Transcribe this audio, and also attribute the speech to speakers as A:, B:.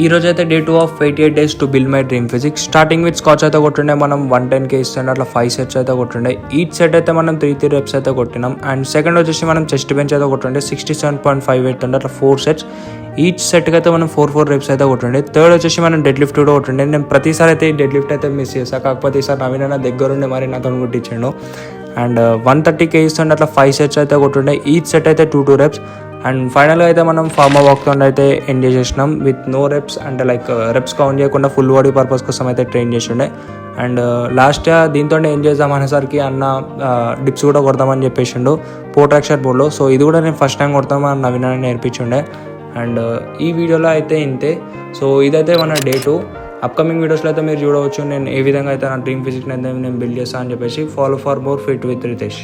A: ఈ రోజు అయితే day 2 of 88 days to build my dream physics. Starting with scotch అయితే కొట్టుండే మనం 110k ఇస్తుండే, అట్లా 5 sets అయితే కొట్టుండే. ఈచ్ సెట్ అయితే మనం 3 reps అయితే కొట్టినాం. అండ్ సెకండ్ వచ్చేసి మనం చెస్ట్ బెంచ్ అయితే కొట్టుండే 67.58 ఉండే, అట్లా 4 sets. ఈచ్ సెట్కి అయితే మనం 4 reps అయితే కొట్టుండే. థర్డ్ వచ్చేసి మనం డెడ్ లిఫ్ట్ కూడా కొట్టుండే. నేను ప్రతిసారి అయితే ఈ డెడ్ లిఫ్ట్ అయితే మిస్ చేస్తాను, కాకపోతే ఈసారి నవీన నా దగ్గరుండి మరి నాతో కొట్టించాడు. అండ్ 130k ఇస్తుండే, అట్లా 5 sets అయితే కొట్టుండే. ఈచ్ సెట్ అయితే 2 reps. అండ్ ఫైనల్గా అయితే మనం ఫార్మర్ వాక్తో అయితే ఎంజాయ్ చేసినాం విత్ నో రెప్స్, అంటే లైక్ రెప్స్ కౌంట్ చేయకుండా ఫుల్ బాడీ పర్పస్ కోసం అయితే ట్రైన్ చేసిండే. అండ్ లాస్ట్ దీంతో ఏం చేద్దాం అనేసరికి అన్న డిప్స్ కూడా కొడతామని చెప్పేసిండు పోట్రాక్షన్ బోర్డ్లో. సో ఇది కూడా నేను ఫస్ట్ టైం కొడతామని నవీన నేర్పించుండే. అండ్ ఈ వీడియోలో అయితే ఇంతే. సో ఇదైతే మన డే 2. అప్కమింగ్ వీడియోస్లో అయితే మీరు చూడవచ్చు నేను ఏ విధంగా అయితే నా డ్రీమ్ ఫిజిక్ని అయితే నేను బిల్డ్ చేస్తాను అని చెప్పేసి. Follow for more fit with Riteish.